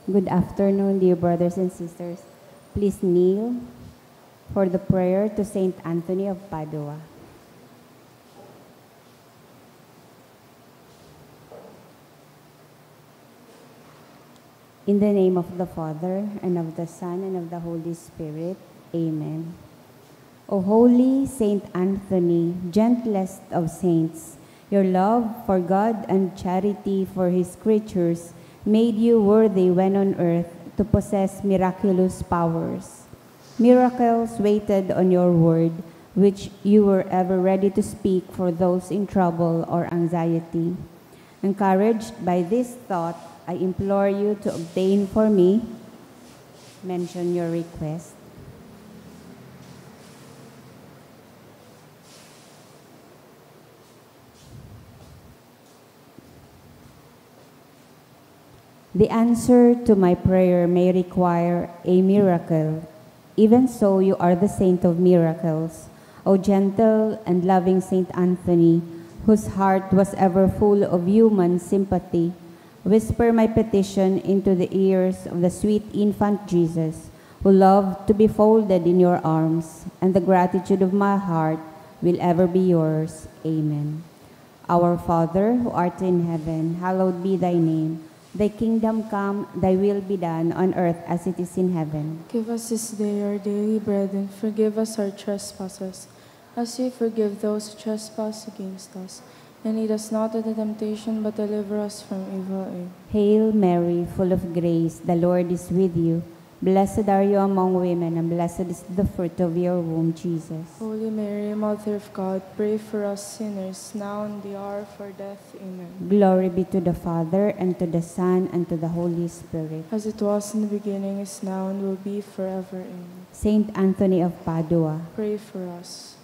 Good afternoon, dear brothers and sisters. Please kneel for the prayer to Saint Anthony of Padua. In the name of the Father, and of the Son, and of the Holy Spirit. Amen. O holy Saint Anthony, gentlest of saints, your love for God and charity for his creatures made you worthy when on earth to possess miraculous powers. Miracles waited on your word, which you were ever ready to speak for those in trouble or anxiety. Encouraged by this thought, I implore you to obtain for me, mention your request. The answer to my prayer may require a miracle. Even so, you are the saint of miracles, O gentle and loving Saint Anthony, whose heart was ever full of human sympathy. Whisper my petition into the ears of the sweet infant Jesus, who loved to be folded in your arms, and the gratitude of my heart will ever be yours. Amen. Our Father, who art in heaven, hallowed be thy name. Thy kingdom come, thy will be done on earth as it is in heaven. Give us this day our daily bread, and forgive us our trespasses, as we forgive those who trespass against us. And lead us not into temptation, but deliver us from evil. Amen. Hail Mary, full of grace, the Lord is with you. Blessed are you among women, and blessed is the fruit of your womb, Jesus. Holy Mary, Mother of God, pray for us sinners, now and the hour of our death. Amen. Glory be to the Father, and to the Son, and to the Holy Spirit. As it was in the beginning, is now, and will be forever. Amen. Saint Anthony of Padua, pray for us.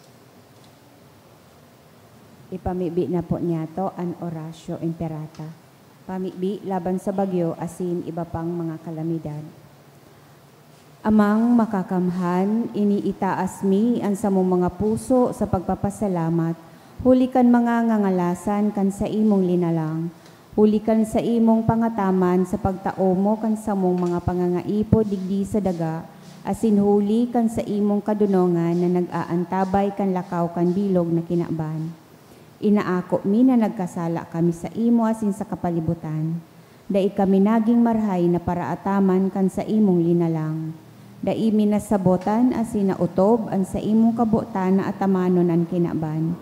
ipamibi na po niya to an Oratio Imperata. Pamibi laban sa bagyo asin iba pang mga kalamidad. Amang makakamhan, iniitaas mi ang samong mga puso sa pagpapasalamat. Hulikan mga ngangalasan kan sa imong linalang. Hulikan sa imong pangataman sa pagtao mo kan samong mga pangangaipo digdi sa daga. Asin huli kan sa imong kadunongan na nag-aantabay kan lakaw kan bilog na kinaban. Inaako mi na nagkasala kami sa imo asin sa kapalibutan. Dai kami naging marhay na paraataman kan sa imong linalang. Dai minasabotan asin na utob an sa imong kabutan na atamanon an kinaban.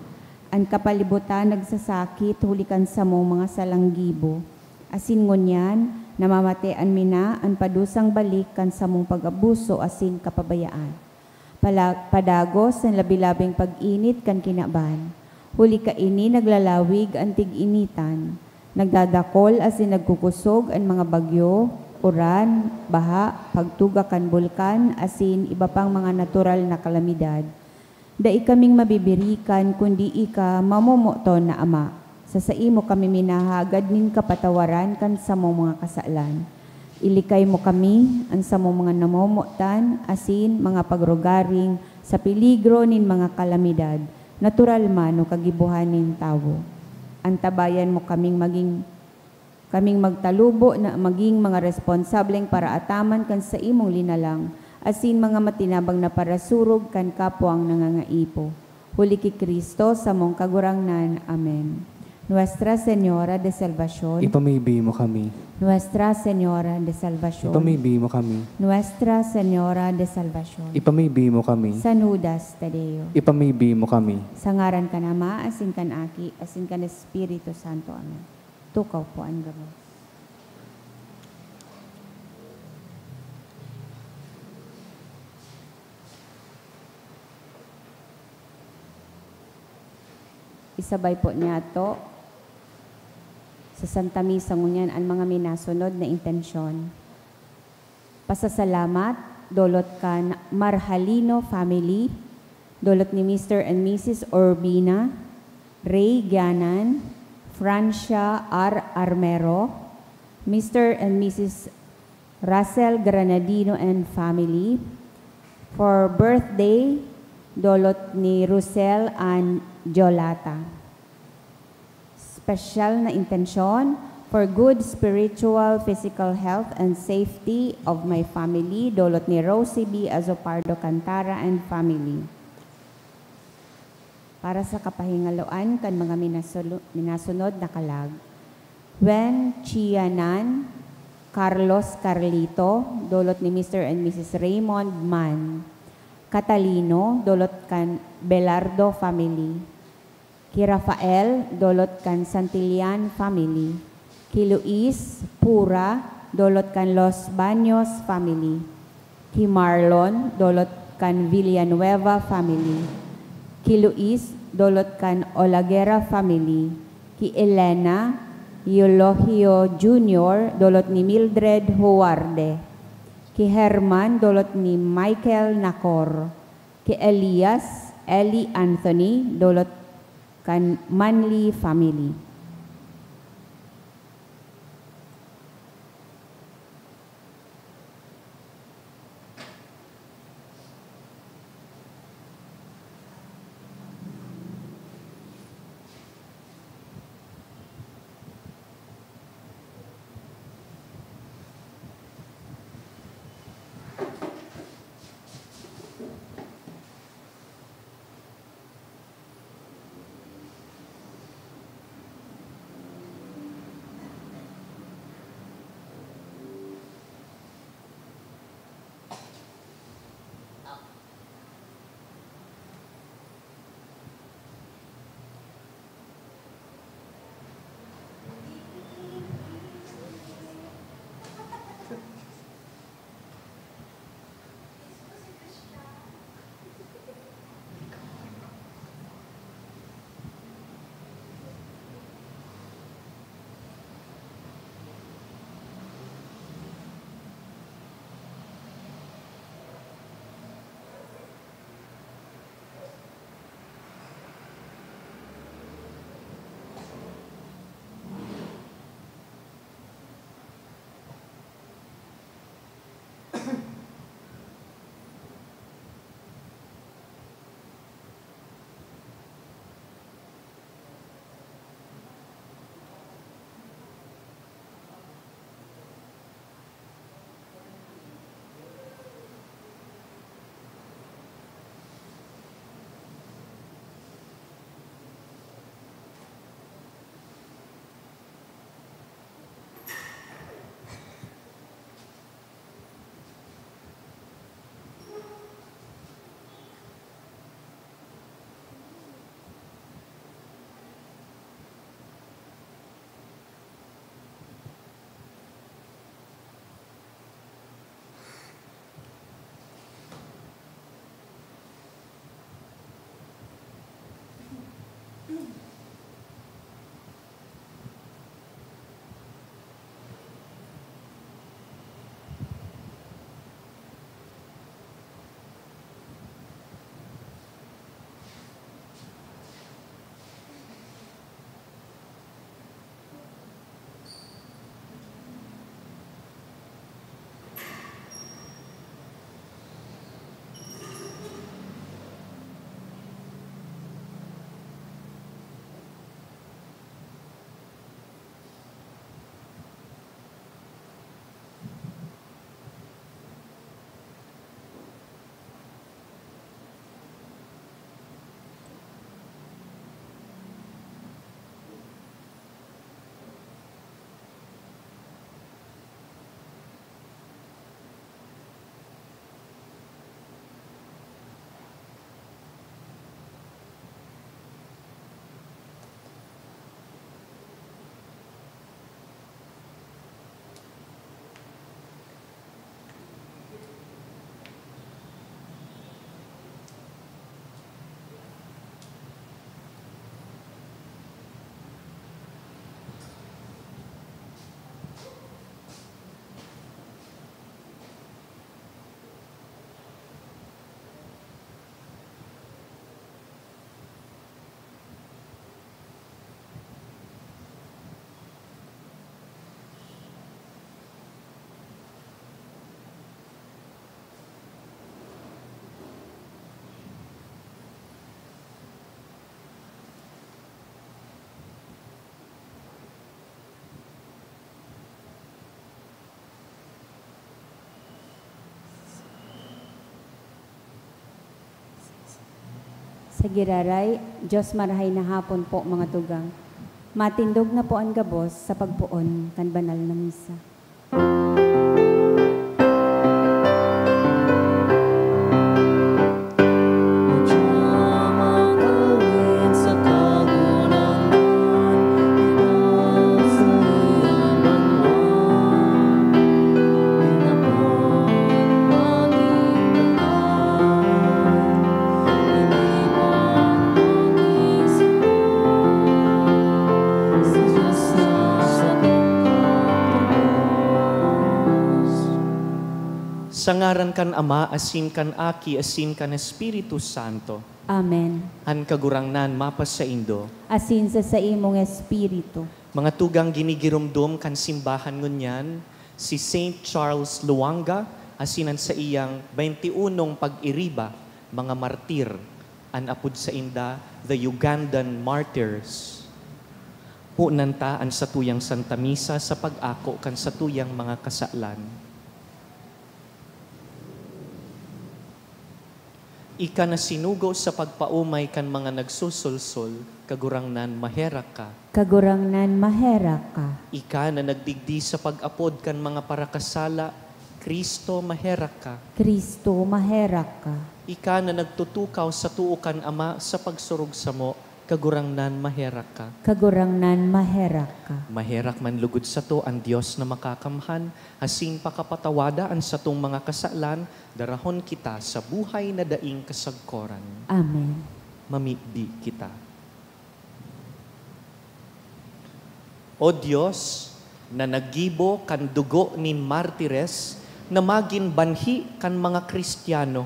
An kapalibutan nagsasakit hulikan sa mong mga salanggibo. Asin ngunyan, namamatean mina ang padusang balik kan sa mong pag-abuso asin kapabayaan. Padagos ang labilabing pag-init kan kinaban. Huli ka ini naglalawig ang tig-initan. Nagdadakol asin nagkukusog ang mga bagyo, uran, baha, pagtuga kan bulkan, asin iba pang mga natural na kalamidad. Dai kaming mabibirikan kundi ika mamumoton na ama. Sa imo kami minahagad nin kapatawaran kan sa mga kasalan. Ilikay mo kami ang sa mga namomotan, asin mga pagrugaring sa peligro nin mga kalamidad. Natural man o kagibuhanin tawo. Antabayan mo kaming magtalubo na maging mga responsableng para ataman kan sa imong linalang, asin mga matinabang na parasurog kan kapwang nangangaipo. Huli ki Kristo sa mong kagurangnan. Amen. Nuestra Señora de Salvación, ipamibi mo kami. Nuestra Señora de Salvación, Ipamibi mo kami. Nuestra Señora de Salvación, Ipamibi mo kami. San Judas Tadeo, Ipamibi mo kami. sa ngaran ka na Ama, asin kan Aki, asin kan Espiritu Santo. Amen. Tukaw po ang gamo. Isabay po niya to sa Santa Misa ngunyan ang mga minasunod na intensyon. Pasasalamat, dolot kan Marhalino family, dolot ni Mr. and Mrs. Urbina, Ray Gianan, Francia R. Armero, Mr. and Mrs. Russell Granadino and family. For birthday, dolot ni Rusel and Jolata. Special na intensyon For good spiritual, physical health, and safety of my family, dulot ni Rosie B. Azopardo Cantara and family. Para sa kapahingaloan kan mga minasunod na kalag. Wen Chianan Carlos Carlito, dulot ni Mr. and Mrs. Raymond Man. Catalino, dulot kan Belardo family. Ki Rafael, dulot kan Santillan family. Ki Luis Pura, dulot kan Los Baños family. Ki Marlon, dulot kan Villanueva family. Ki Luis, dulot kan Olaguera family. Ki Elena Eulogio Jr., dulot ni Mildred Huarde. Ki Herman, dulot ni Michael Nacor. Ki Elias Eli Anthony, dulot kan Manly family. Sa giraray, Diyos marahay na hapon po mga tugang. Matindog na po ang gabos sa pagpuon kan banal na misa. Sa ngaran kan Ama, asin kan Aki, asin kan Espiritu Santo. Amen. Han kagurangnan mapas sa Indo. Asin sa imong espiritu. Mga tugang ginigirumdum kan simbahan ngunyan, si Saint Charles Luanga, asinan sa iyang 21 pag-iriba, mga martir, an apud sa inda, the Ugandan martyrs. Hunanta an satuyang Santa Misa sa pag-ako kan satuyang mga kasalan. Ika na sinugo sa pagpaumay kan mga nagsusulsol, kagurangnan maherak ka. Kagurangnan maherak ka. Ika na nagdigdi sa pag-apod kan mga parakasala, Kristo maherak ka. Kristo maherak ka. Ika na nagtutukaw sa tuukan Ama sa pagsurog sa mo, kagurangnan maherak ka. Kagurangnan maherak ka. Maherak man lugod sa to ang Diyos na makakamhan, asin pakapatawada ang satong mga kasalan, darahon kita sa buhay na daing kasagkoran. Amen. Mamigdi kita. O Diyos, na naggibo kan dugo nin martires, na magin banhi kan mga Kristiyano,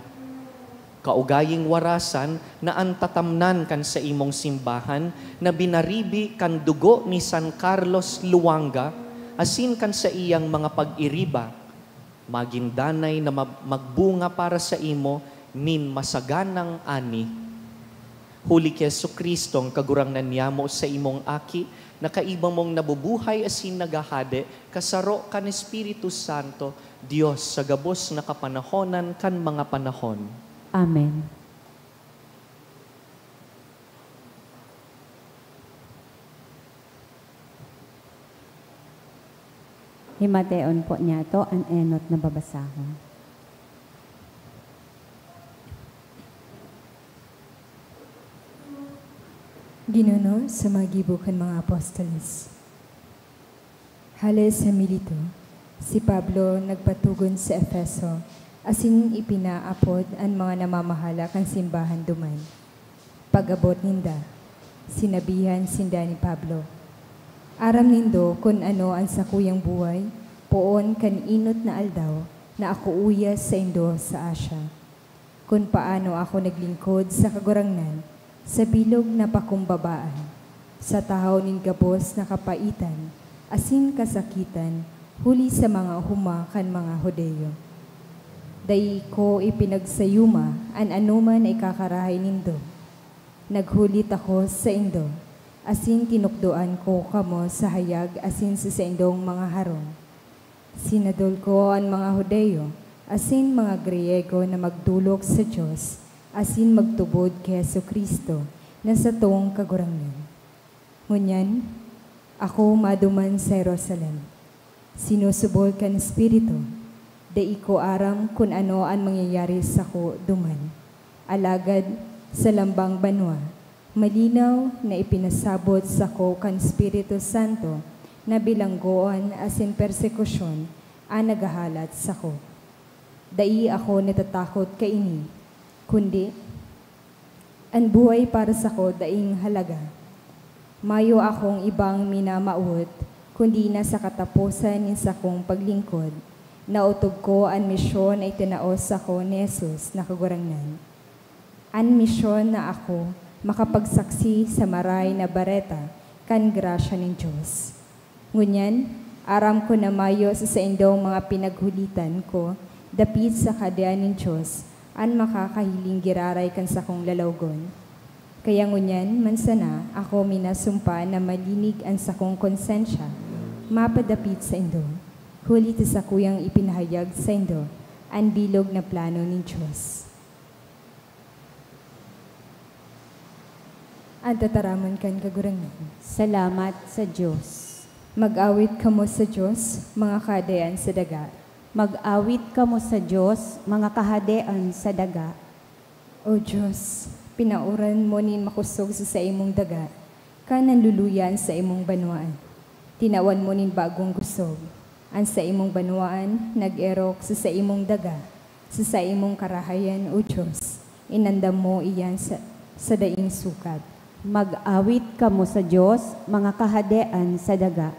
kaugaying warasan na antatamnan kan sa imong simbahan na binaribi kan dugo ni San Carlos Luanga asin kan sa iyang mga pag-iriba magindanay na magbunga para sa imo nin masaganang ani. Huli kay Jesucristo ang kagurangnan niyamo sa imong aki na kaibang mong nabubuhay asin nagahade kasaro kan Espiritu Santo Dios sa gabos na kapanahonan kan mga panahon. Amen. Himateon po niya to ang enot na babasahon. Ginoo sa magibukan mga apostoles. Halos sa milito, si Pablo nagpatugon sa Efeso, asin ipinaapod ang mga namamahala kan simbahan duman. Pag-abot ninda, sinabihan sinda ni Pablo, aram nindo kung ano ang sakuyang buhay, poon kan inot na aldaw na ako uyas sa Indo sa Asya. Kung paano ako naglingkod sa kagurangnan, sa bilog na pakumbabaan, sa tahaw nin gabos na kapaitan, asin kasakitan, huli sa mga humakan mga Hudeyo. Dai ko ipinagsayuma, an anuman ay kakarahay nindo. Naghulit ako sa Indo, asin tinukdoan ko kamo sa hayag asin sa Indong mga harong. Sinadol ko ang mga Hudeyo, asin mga Griego na magdulok sa Diyos, asin magtubod kay Jesucristo na sa tong kagurangnan. Ngunyan, ako maduman sa Jerusalem. Sinusubol kan Espiritu, dai ko aram kung ano ang mangyayari sa ko duman. Alagad sa lambang banwa, malinaw na ipinasabot sa ko kan Espiritu Santo na bilanggoan asin persekusyon ang nagahalat sa ko. Dai ako natatakot kaini, kundi ang buhay para sa ko daing halaga. Mayo akong ibang minamauot, kundi na sa katapusan ni sa kong paglingkod, nautog ko ang misyon ay tinaos ako ni Jesus na kagurangnan. Ang misyon na ako makapagsaksi sa maray na bareta kan grasya ng Diyos. Ngunyan, aram ko na mayo sa indong mga pinaghulitan ko, dapit sa kadyan ng Diyos, ang makakahiling giraray kan sa kong lalawgon. Kaya ngunyan, mansana, ako minasumpa na malinig ang sa kong konsensya, mapadapit sa indo. Huli sa kuyang ipinahayag sa indo, ang bilog na plano ng Diyos. ang tataramon kan kagurangan. Salamat sa Diyos. Mag-awit kamo sa Diyos, mga kadayan sa daga. Mag-awit kamo sa Diyos, mga kahadean sa daga. O Diyos, pinauran mo nin makusog sa imong daga, kanan luluyan sa imong banwaan. Tinawan mo nin bagong kusog, ang sa imong banwaan, nag-erok sa imong daga, sa imong karahayan, O Diyos, inandam mo iyan sa daing sukat. Mag-awit kamo sa Diyos, mga kahadean sa daga.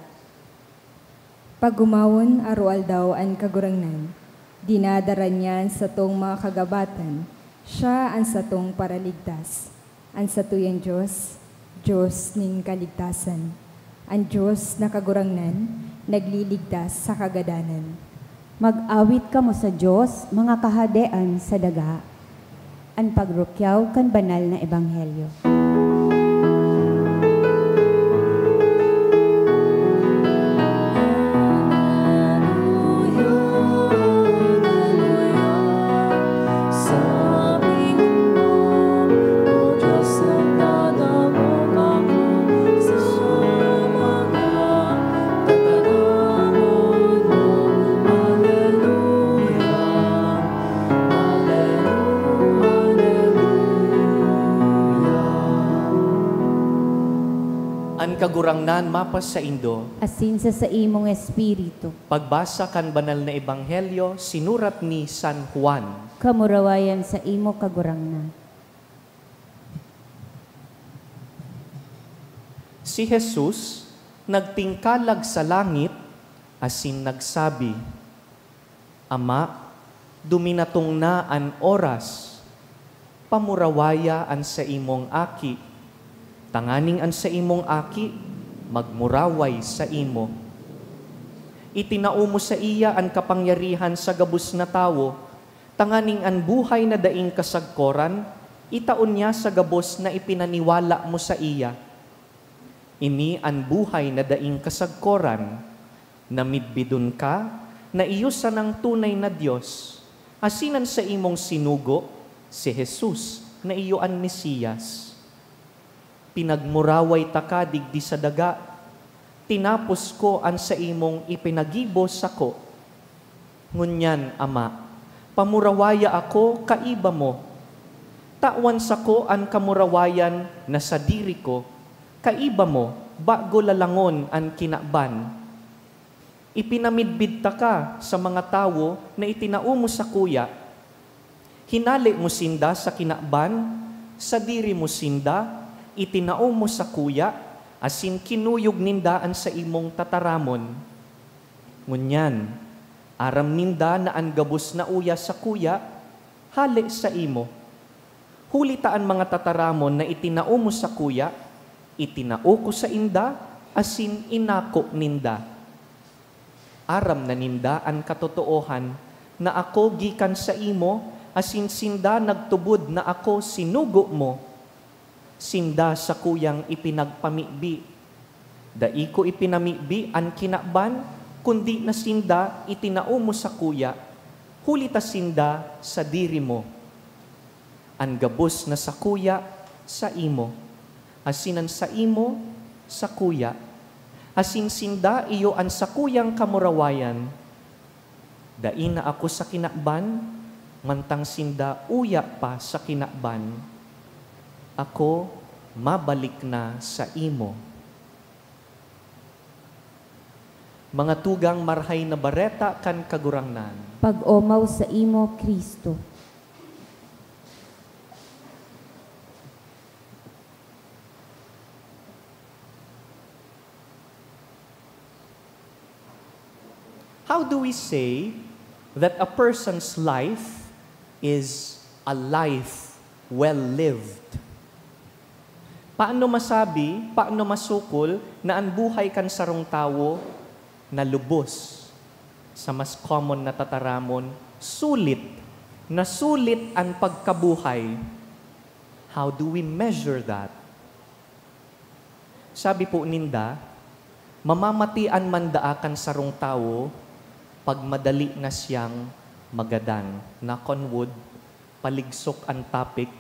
Pagumawon arual daw ang kagurangnan, dinadaran niyan sa tong mga kagabatan, siya ang satong paraligtas. Ang satuyang Diyos, Diyos ning kaligtasan. Ang Diyos na kagurangnan, nagliligtas sa kagadanan. Mag-awit kamo sa Diyos, mga kahadean sa daga. Ang pagrukyaw kan banal na ebanghelyo. An kagurangnan mapas sa Indo, Asin sa imong espiritu. pagbasa kan banal na ebanghelyo, sinurat ni San Juan. Kamurawayan sa imo kagurangnan. Si Jesus nagtingkalag sa langit, asin nagsabi, Ama, duminatong na an oras, pamurawaya an sa imong aki, tanganing an sa imong aki, magmuraway sa imo. Itinao mo sa iya an kapangyarihan sa gabus na tawo, tanganing an buhay na daing kasagkoran, itaon niya sa gabos na ipinaniwala mo sa iya. Ini an buhay na daing kasagkoran, na midbidon ka, na iyusan ng tunay na Diyos, asinan sa imong sinugo, si Jesus, na iyo an Mesiyas. Pinagmuraway taka digdi sa daga, tinapos ko an sa imong ipinagibo sako. Ngunyan, Ama, pamurawaya ako kaiba mo. Tawan sako an kamurawayan na sa diri ko, kaiba mo, bago lalangon an kinakban. Ipinamidbid taka sa mga tawo na itinao mo sa kuya. Hinali mo sinda sa kinakban, sa diri mo sinda, itinao mo sa kuya, asin kinuyog nindaan sa imong tataramon. Ngunyan, aram ninda na ang gabos na uya sa kuya, hali sa imo. Hulitaan mga tataramon na itinao mo sa kuya, itinao ko sa inda, asin inako ninda. Aram na ninda ang katotoohan na ako gikan sa imo, asin sinda nagtubod na ako sinugo mo. Sinda sa kuyang ipinagpamibi. Dai ko ipinamibi ang kinakban, kundi na sinda itinao mo sa kuya, hulita sinda sa diri mo. Ang gabos na sa kuya, sa imo. Asinan sa imo, sa kuya. Asin sinda iyo ang sa kuyang kamurawayan. Dai na ako sa kinakban, mantang sinda uya pa sa kinakban. Ako mabalik na sa imo. Mga tugang marhay na bareta kan kagurangnan. Pag-omaw sa imo, Kristo. How do we say that a person's life is a life well lived? Paano masabi, paano masukol na ang buhay kan sarong tawo na lubos sa mas common na tataramon, sulit, na sulit ang pagkabuhay? How do we measure that? Sabi po ninda, mamamatian man daakan sarong tawo pag madali na siyang magadan. Knock on wood, paligsok ang topic,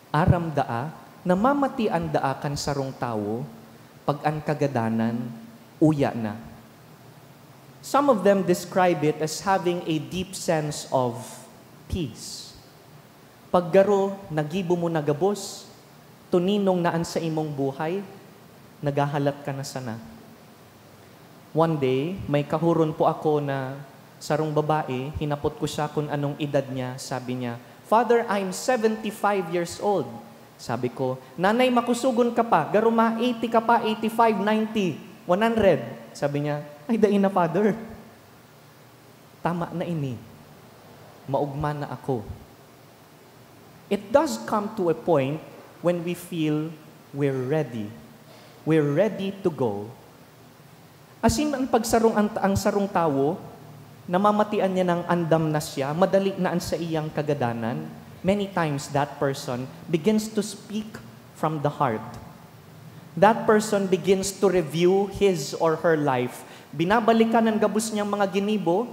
aram daa, namamati ang daakan sarong tawo, pag ang kagadanan, uya na. Some of them describe it as having a deep sense of peace. Paggaro, nagibo mo nagabos, tuninong naan sa imong buhay, nagahalat ka na sana. One day, may kahuron po ako na sarong babae, hinapot ko siya kung anong edad niya, sabi niya, "Father, I'm 75 years old." Sabi ko, "Nanay, makusugon ka pa, garuma 80 ka pa, 85, 90, 100. Sabi niya, "Ay, dain na, Father. Tama na ini. Maugma na ako." It does come to a point when we feel we're ready. We're ready to go. As in, ang pagsarong ang sarong tawo, namamatian niya ng andam na siya, madali na ang sa iyang kagadanan, many times that person begins to speak from the heart. That person begins to review his or her life. Binabalikan ang gabos niyang mga ginibo,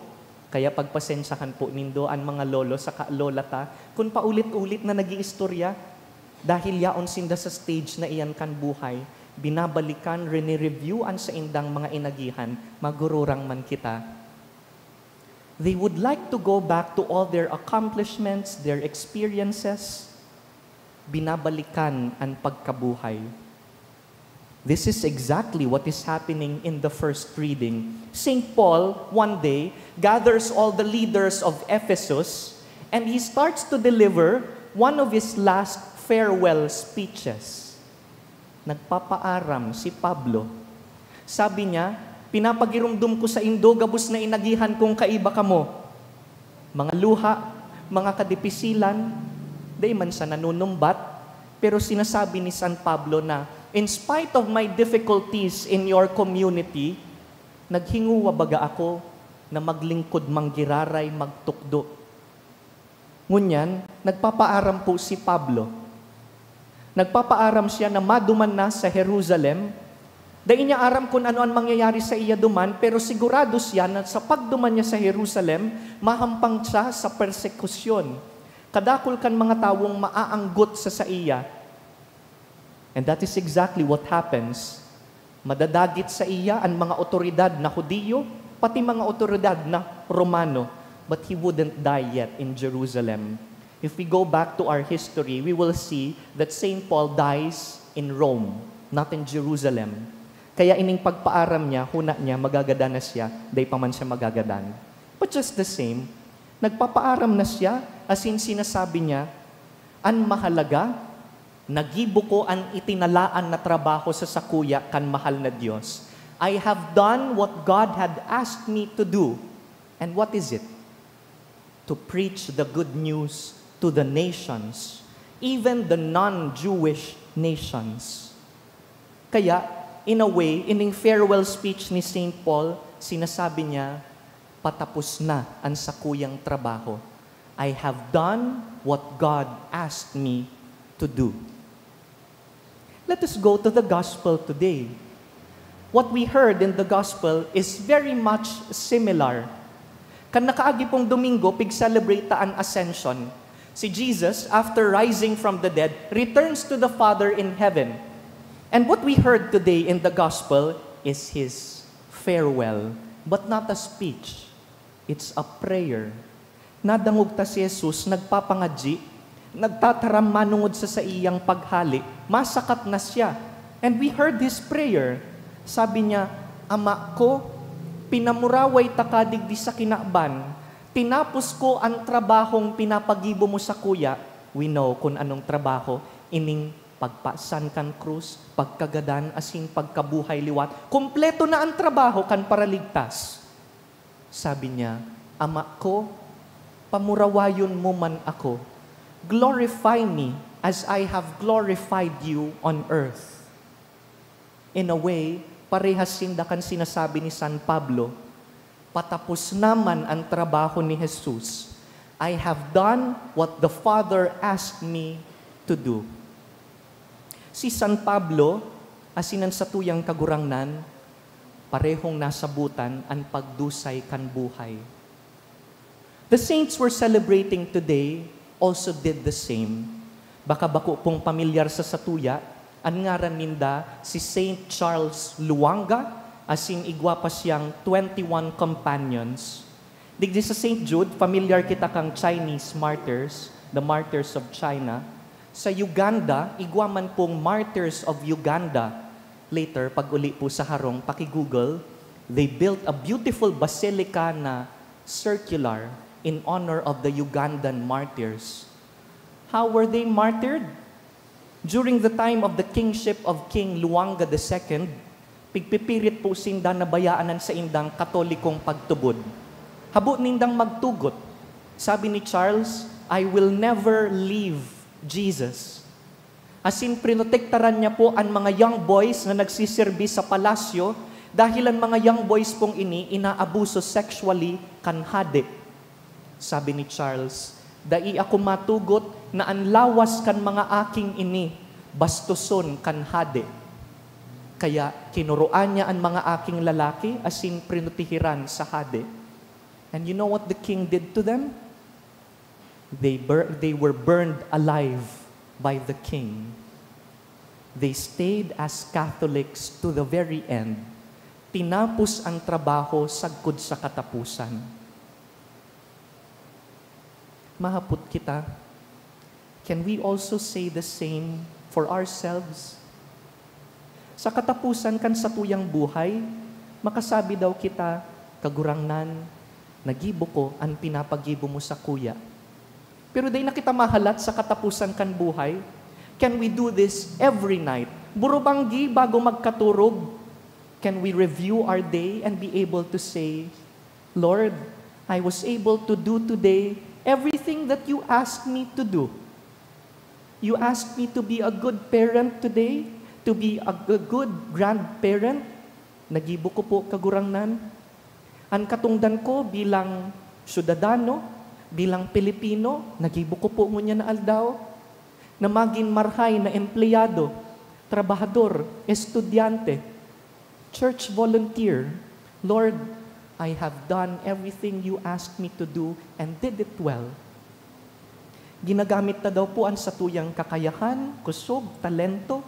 kaya pagpasensyahan po nindo ang mga lolo sa lola ta, kung paulit-ulit na nag-iistorya, dahil yaon sinda sa stage na iyan kan buhay, binabalikan, rene-reviewan sa indang mga inagihan, magururang man kita. They would like to go back to all their accomplishments, their experiences. Binabalikan ang pagkabuhay. This is exactly what is happening in the first reading. St. Paul, one day, gathers all the leaders of Ephesus, and he starts to deliver one of his last farewell speeches. Nagpapaaram si Pablo. Sabi niya, "Pinapagirumdum ko sa indo, gabos na inagihan kong kaiba kamo. Mga luha, mga kadipisilan, day man sa nanunumbat, pero sinasabi ni San Pablo na, in spite of my difficulties in your community, naghinguwa baga ako na maglingkod manggiraray magtukdo." Ngunyan, nagpapaaram po si Pablo. Nagpapaaram siya na maduman na sa Jerusalem. Dahil niya aram kung ano ang mangyayari sa iya duman, pero sigurado siya na sa pagduman niya sa Jerusalem, mahampang siya sa persekusyon. Kadakol kan mga tawong maaanggot sa iya. And that is exactly what happens. Madadagit sa iya ang mga otoridad na Hudiyo, pati mga otoridad na Romano. But he wouldn't die yet in Jerusalem. If we go back to our history, we will see that St. Paul dies in Rome, not in Jerusalem. Kaya ining pagpaaram niya, huna niya, magagada na siya, day pa man siya magagadan. But just the same, nagpapaaram na siya, as in sinasabi niya, ang mahalaga, nagibo ko ang itinalaan na trabaho sa sakuya kan mahal na Diyos. I have done what God had asked me to do. And what is it? To preach the good news to the nations, even the non-Jewish nations. Kaya, in a way, ining farewell speech ni St. Paul, sinasabi niya, patapos na ang sakuyang trabaho. I have done what God asked me to do. Let us go to the gospel today. What we heard in the gospel is very much similar. Kan nakaagi pong Domingo, pig-celebrate ta ang ascension. Si Jesus, after rising from the dead, returns to the Father in heaven. And what we heard today in the gospel is His farewell, but not a speech. It's a prayer. Nadangog ta si Jesus, nagpapangadji, nagtataram manungod sa iyang paghali, masakat na siya. And we heard His prayer. Sabi niya, "Ama ko, pinamuraway takadig di sa kinakban, tinapos ko ang trabahong pinapagibo mo sa kuya." We know kung anong trabaho, ining pagpasan kan krus, pagkagadan, asin pagkabuhay liwat. Kompleto na ang trabaho kan para ligtas. Sabi niya, "Ama ko, pamurawayon mo man ako. Glorify me as I have glorified you on earth." In a way, parehas sindakan sinasabi ni San Pablo, patapos naman ang trabaho ni Jesus. I have done what the Father asked me to do. Si San Pablo, asinan sa tuyang kagurangnan, parehong nasabutan ang pagdusay kan buhay. The saints we're celebrating today also did the same. Baka bako pong pamilyar sa satuya, ang ngaran ninda si Saint Charles Luanga, asin igwa pa siyang 21 companions. Digdi sa St. Jude, familiar kita kang Chinese martyrs, the martyrs of China. Sa Uganda, igwa man pong martyrs of Uganda. Later, pag uli po sa harong, paki-Google, they built a beautiful basilica na circular in honor of the Ugandan martyrs. How were they martyred? During the time of the kingship of King Luanga II, pigpipirit po sinda na bayaanan sa indang katolikong pagtubod. Habo nindang magtugot. Sabi ni Charles, I will never leave Jesus. As in, prinotektaran niya po ang mga young boys na nagsisirbi sa palasyo dahil ang mga young boys pong ini inaabuso sexually kan hade. Sabi ni Charles, dai ako matugot na ang lawas kan mga aking ini, bastuson kan hade. Kaya kinuruan niya ang mga aking lalaki asin prinutihiran sa hade. And you know what the king did to them? They were burned alive by the king. They stayed as Catholics to the very end. Tinapos ang trabaho sagkod sa katapusan. Mahapot kita, can we also say the same for ourselves? Sa katapusan kan sa tuyang buhay, makasabi daw kita, kagurangnan, nagibo ko ang pinapagibo mo sa kuya. Pero day na kita mahalat sa katapusan kan buhay, can we do this every night? Burubanggi bago magkaturog, can we review our day and be able to say, Lord, I was able to do today everything that you asked me to do. You asked me to be a good parent today, to be a good grandparent. Nagibo ko po kagurangnan. Ang katungdan ko bilang syudadano, bilang Pilipino, nagibo ko po ngunya na aldaw, na maging marhay na empleyado, trabahador, estudyante, church volunteer. Lord, I have done everything you asked me to do and did it well. Ginagamit na daw po ang satuyang kakayahan, kusog, talento,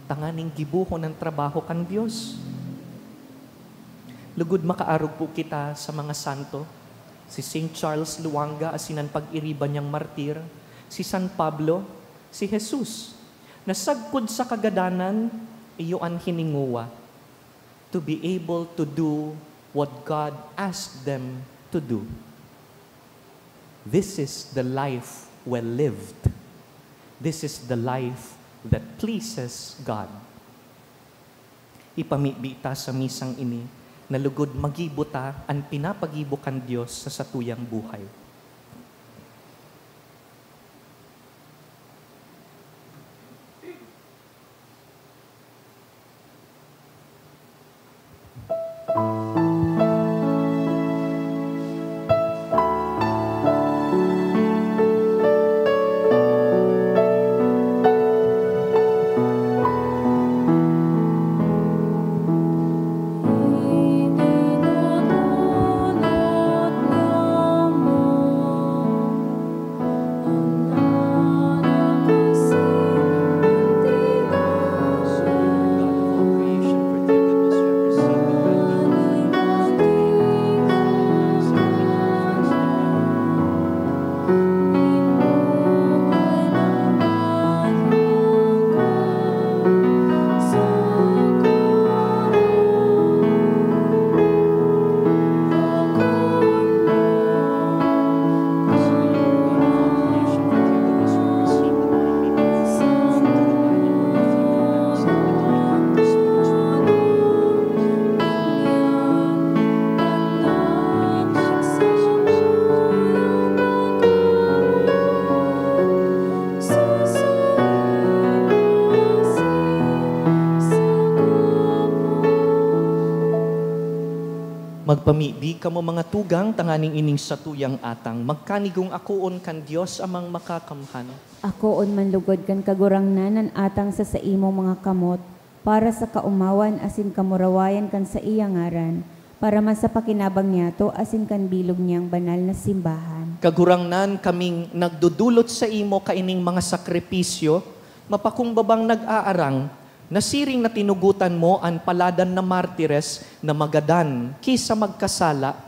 tanganing gibuho ng trabaho kan Diyos. Lugod makaarog po kita sa mga santo, si St. Charles Luanga asinan pag-iriban niyang martir, si San Pablo, si Jesus, na sagkod sa kagadanan, iyo ang hininguwa to be able to do what God asked them to do. This is the life well lived. This is the life that pleases God. Ipamibita sa misang ini, na lugod magibuta ang pinapagibukan Diyos sa satuyang buhay. Magpamibi ka mo mga tugang, tanganing ining satuyang atang, magkanigong akoon kan Diyos amang makakamhan. Akoon manlugod kan kagurangnan ang atang sa imong mga kamot, para sa kaumawan asin kamurawayan kan sa iyang ngaran, para man sa pakinabang niyato asin kan bilog niyang banal na simbahan. Kagurangnan kaming nagdudulot sa imo kaining mga sakripisyo, mapakumbabang nag-aarang, nasiring na tinugutan mo ang paladan na martires na magadan kisa magkasala.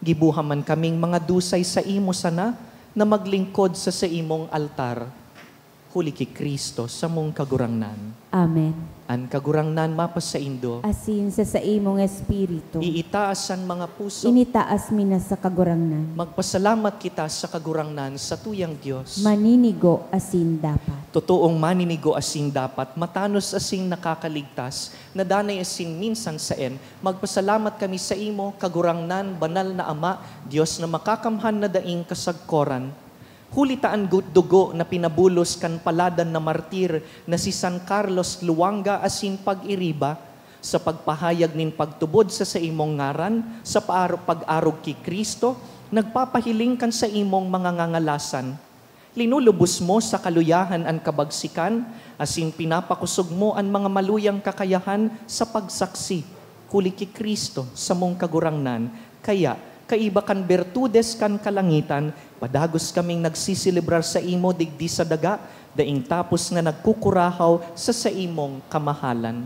Gibuhaman kaming mga dusay sa imo sana na maglingkod sa imong altar. Huli ki Kristo sa mong kagurangnan. Amen. Ang kagurangnan mapas sa indo, Asin sa imong espiritu, iitaas ang mga puso. initaas mi na sa kagurangnan. Magpasalamat kita sa kagurangnan sa tuyang Diyos. Maninigo asin dapat. Totoong maninigo asing dapat, matanos asing nakakaligtas, nadanay asing minsan saen. Magpasalamat kami sa imo, kagurangnan, banal na Ama, Diyos na makakamhan na daing kasagkoran. Hulitaan dugo na pinabulos kan paladan na martir na si San Carlos Luanga asin pag-iriba sa pagpahayag nin pagtubod sa imong ngaran, sa pag-arog ki Kristo, nagpapahiling kan sa imong mga ngangalasan. Linulubos mo sa kaluyahan ang kabagsikan, asin pinapakusog mo ang mga maluyang kakayahan sa pagsaksi. Huli ki Kristo sa mong kagurangnan, kaya kaiba kan bertudes kan kalangitan, padagos kaming nagsisilibrar sa imo digdi sa daga, daing tapos nga nagkukurahaw sa imong kamahalan.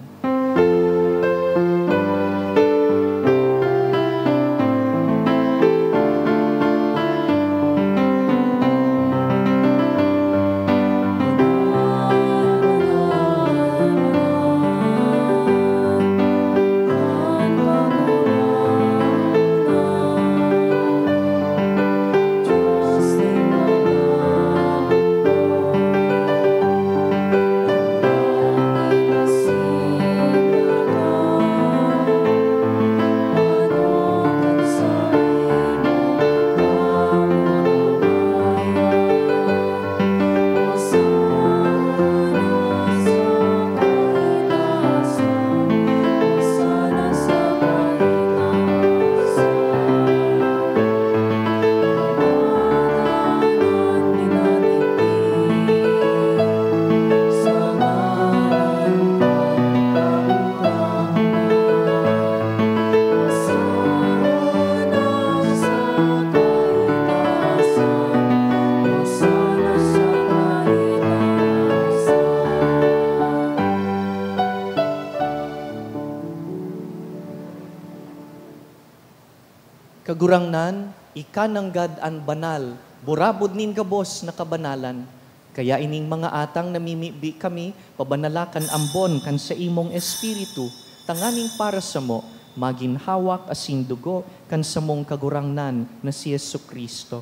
Kagurangnan, ikananggad an banal, burabod nin gabos na kabanalan. Kaya ining mga atang namimibi kami, pabanalakan ambon kan sa imong espiritu, tanganing para sa mo, maginhawak asin dugo kan sa mong kagurangnan na si Jesucristo.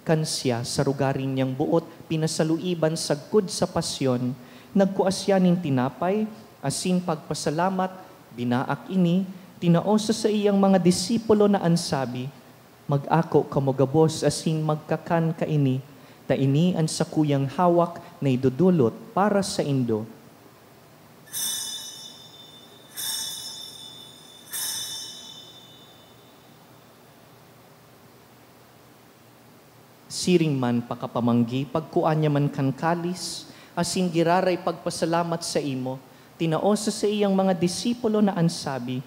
Kan siya sa rugaring niyang buot, pinasaluiban sagkod sa pasyon, nagkuasya nin tinapay, asin pagpasalamat, binaak ini, tinaosa sa iyang mga disipulo na ansabi, mag-ako kamugabos asin magkakan kaini, ta ini ang sakuyang hawak na idudulot para sa indo. Siring man pakapamanggi, pagkuan niya man kan kalis, asin giraray pagpasalamat sa imo, tinaosa sa iyang mga disipulo na ansabi,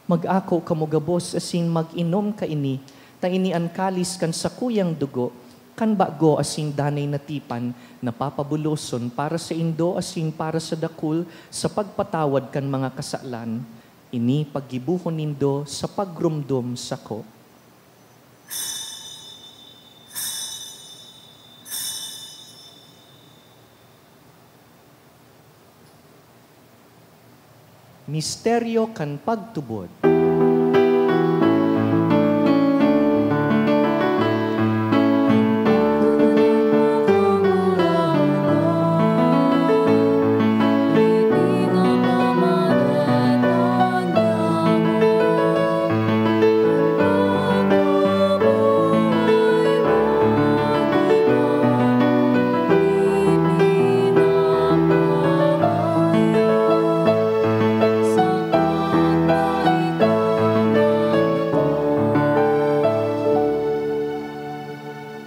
mag-ako kamugabos asin mag-inom kaini, ta ini ang kalis kan sakuyang dugo, kan bago asin danay natipan, napapabuloson para sa indo asin para sa dakul, sa pagpatawad kan mga kasalan. Ini paggibuhon nindo sa pagrumdum sako. Misteryo kan pagtubod.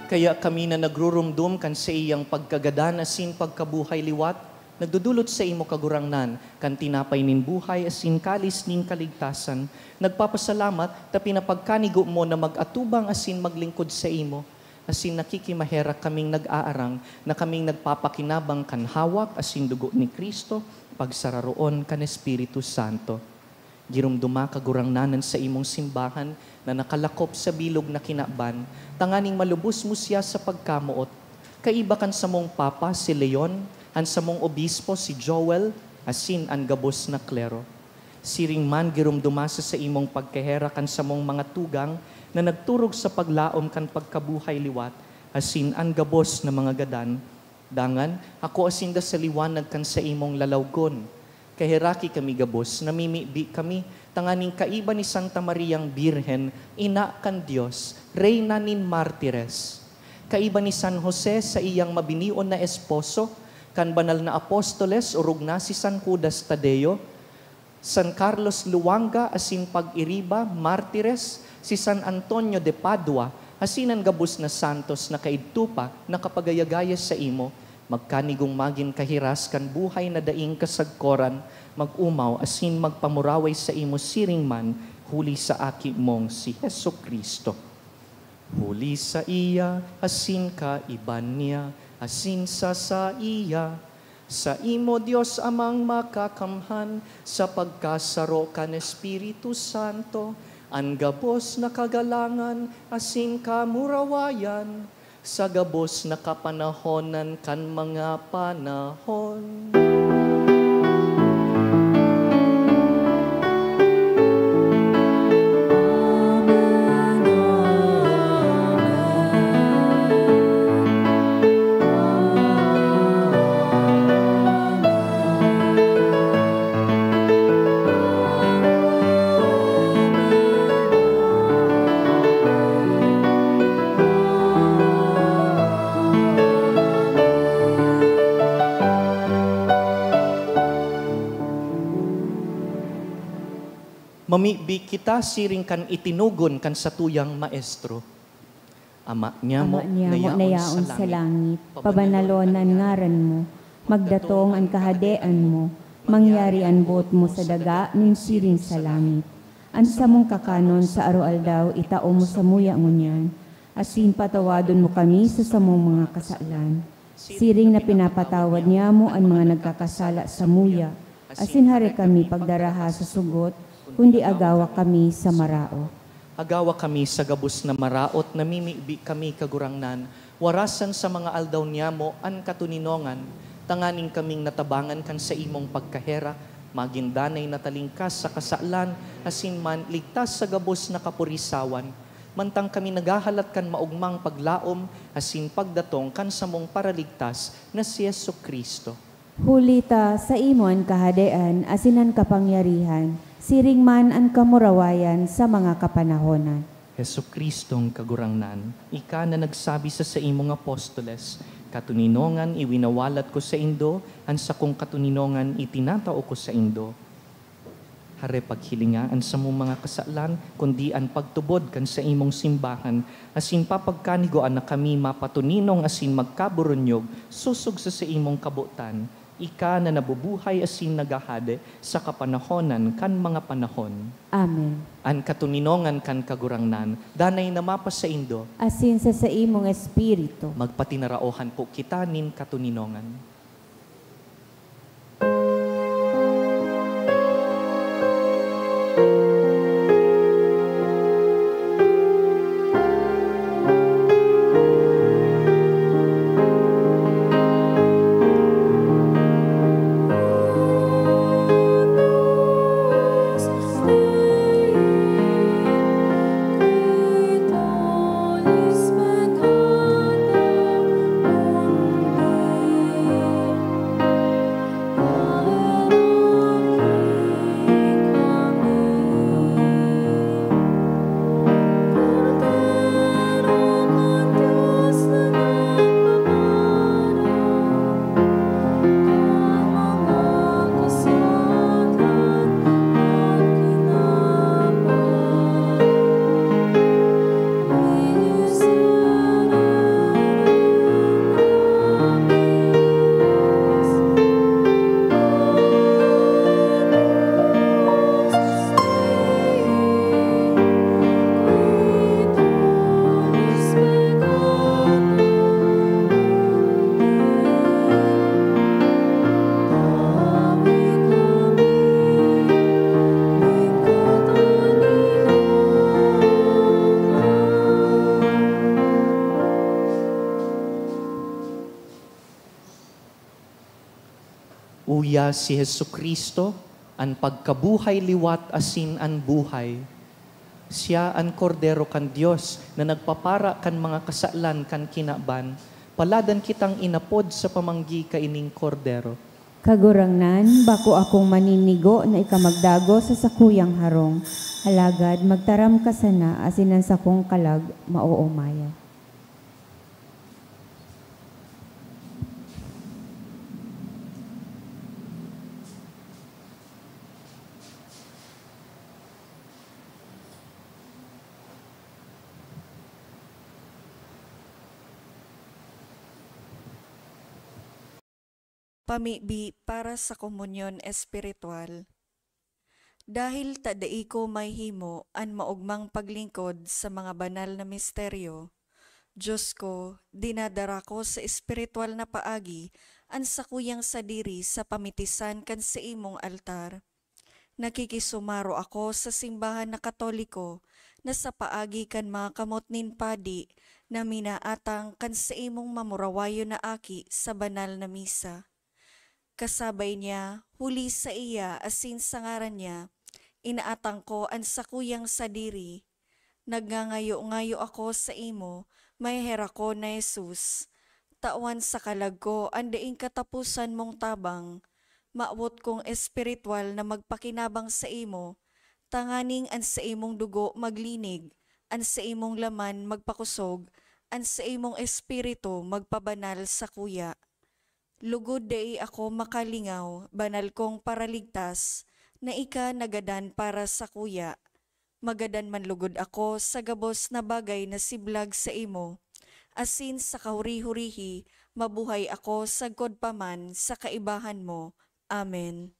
Kaya kami na nagrurumdum kan sa iyang pagkagadan asin pagkabuhay liwat, nagdudulot sa imo kagurangnan, kan tinapay nin buhay asin kalis nin kaligtasan, nagpapasalamat ta pinapagkanigo mo na mag-atubang asin maglingkod sa imo, asin nakikimahera kaming nag-aarang, na kaming nagpapakinabang kan hawak, asin dugo ni Kristo, pagsararoon kan Espiritu Santo. Girumduma kagurang nanan sa imong simbahan na nakalakop sa bilog na kinaban, tanganing malubos mo siya sa pagkamuot. Kaiba kan sa mong papa si Leon, han sa mong obispo si Joel, asin ang gabos na klero. Siring man girumduma sa imong pagkahera kan sa mong mga tugang na nagturog sa paglaom kan pagkabuhay liwat, asin ang gabos na mga gadan. Dangan, ako asinda sa liwanag kan sa imong lalawgon. Kahiraki kami gabos, namimibi kami, tanganing kaiba ni Santa Mariang Birhen, ina kan Dios, reyna nin martires. Kaiba ni San Jose sa iyang mabinion na esposo, kan banal na apostoles, urog na si San Judas Tadeo, San Carlos Luanga, asin pag-iriba, martires, si San Antonio de Padua, asinan gabos na santos na kaidtupa na kapagayagaya sa imo, magkanigong magin kahiras kan buhay na daing kasagkoran, mag-umaw asin magpamuraway sa imo siring man, huli sa aki mong si Heso Kristo. Huli sa iya, asin ka iban niya, asin sa iya, sa imo Dios amang makakamhan, sa pagkasaro kan Espiritu Santo, ang gabos na kagalangan, asin kamurawayan, sa gabos na kapanahonan kan mga panahon. Mamibi kita siring kan itinugon kan sa tuyang maestro. Ama niya mo nayaon sa langit, pabanalonan ngaran mo, magdatong ang kahadean mo, mangyari ang bot mo sa daga, nin siring sa langit. Ansa mong kakanon sa aroaldaw, itao mo sa muya ngunyan, asin patawadon mo kami sa samong mga kasalan. Siring na pinapatawad niya mo ang mga nagkakasala sa muya, asin hari kami pagdaraha sa sugot, kundi agawa kami sa marao. Agawa kami sa gabos na maraot, namimibi kami kagurangnan, warasan sa mga aldaw niya mo an katuninongan, tanganing kaming natabangan kan sa imong pagkahera, magindanay na talingkas sa kasalan, asin man ligtas sa gabos na kapurisawan, mantang kami nagahalat kan maugmang paglaom, asin pagdatong kan sa mong paraligtas na si Yesu Kristo. Hulita sa imon kahadean, asinan kapangyarihan, siring man ang kamurawayan sa mga kapanahonan. Heso Kristong kagurangnan, ika na nagsabi sa imong apostoles, katuninongan iwinawalat ko sa indo, an sa kong katuninongan itinatao ko sa indo. Hare paghilingaan sa mong mga kasalan, kundi an pagtubod kan sa imong simbahan, asin papagkanigoan na kami mapatuninong asin magkaburunyog, susog sa imong kabutan, ika na nabubuhay asin nagahade sa kapanahonan kan mga panahon. Amen. An katuninongan kan kagurangnan, danay na mapa sa indo, Asin sa imong espiritu. magpatinaraohan po kita nin katuninongan. Uya si Jesucristo, an pagkabuhay liwat asin an buhay. Siya an kordero kan Dios na nagpapara kan mga kasalan kan kinaban. Paladan kitang inapod sa pamanggi kaining kordero. Kagurangnan, bako akong maninigo na ikamagdago sa sakuyang harong. Halagad, magtaram ka sana asinan sa kong kalag, mauumaya. Pamibi para sa komunyon espiritual. Dahil tadai ko may himo an maugmang paglingkod sa mga banal na misteryo, Diyos ko, dinadara ko sa espiritual na paagi an sakuyang sadiri sa pamitisan kan sa imong altar. Nakikisumaro ako sa simbahan na Katoliko na sa paagi kan mga kamot nin padi na minaatang kan sa imong mamurawayo na aki sa banal na misa. Kasabay niya, huli sa iya asin sa ngaran niya, inaatang ko ang sakuyang sadiri. Nagngangayo-ngayo ako sa imo, may hera ko na Jesus. Tawan sa kalag ko, andaing katapusan mong tabang. Maawot kong espiritual na magpakinabang sa imo, tanganing an sa imong dugo maglinig, an sa imong laman magpakusog, an sa imong espiritu magpabanal sa kuya. Lugod dai ako makalingaw, banal kong paraligtas, na ika nagadan para sa kuya. Magadan man lugod ako sa gabos na bagay na siblag sa imo. Asin sa kahuri-hurihi, mabuhay ako sagkod paman sa kaibahan mo. Amen.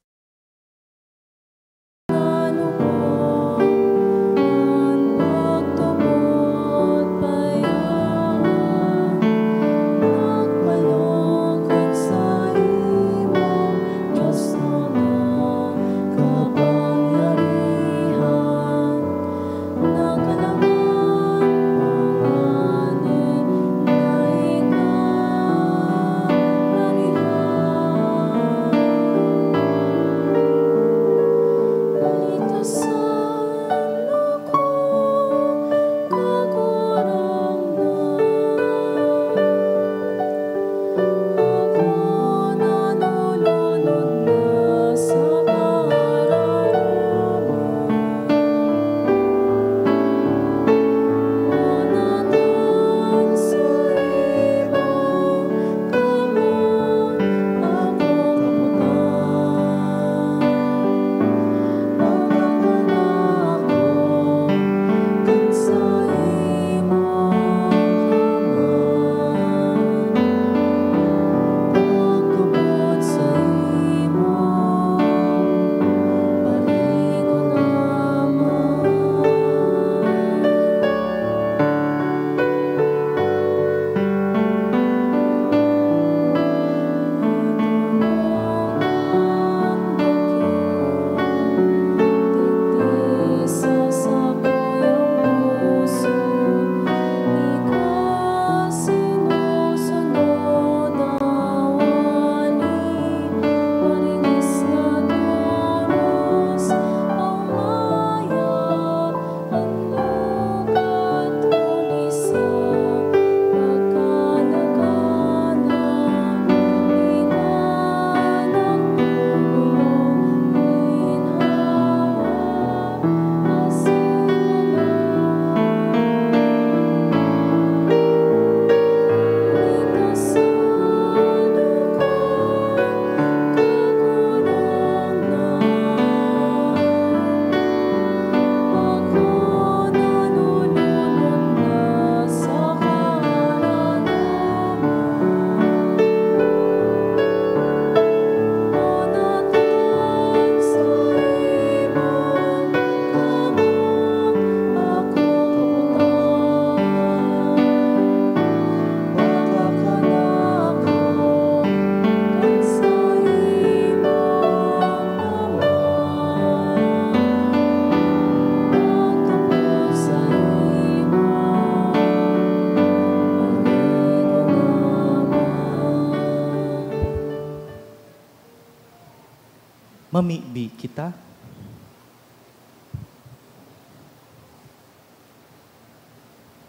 Mamibi kita.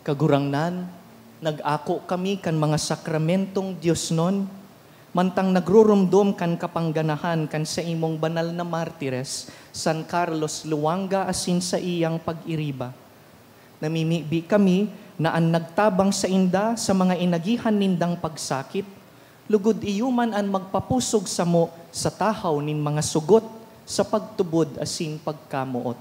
Kagurangnan, nag-ako kami kan mga sakramentong Diyos nun, mantang nagrurumdum kan kapangganahan kan sa imong banal na martires, San Carlos Luanga asin sa iyang pag-iriba. Namimibi kami na ang nagtabang sa inda sa mga inagihan nindang pagsakit, lugod iyuman ang magpapusog sa mo sa tahaw nin mga sugot sa pagtubod asin pagkamuot.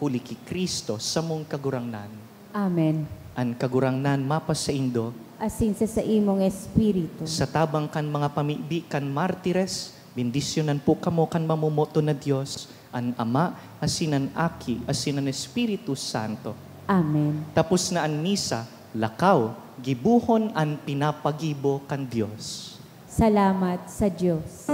Huli ki Kristo sa mong kagurangnan. Amen. An kagurangnan mapas sa indo, Asin sa imong espiritu. sa tabang kan mga pamibi kan martires, bendisyonan po kamo kan mamumoto na Diyos, an Ama, asin an Aki, asin an Espiritu Santo. Amen. Tapos na an misa, lakaw, gibuhon an pinapagibo kan Diyos. Salamat sa Diyos.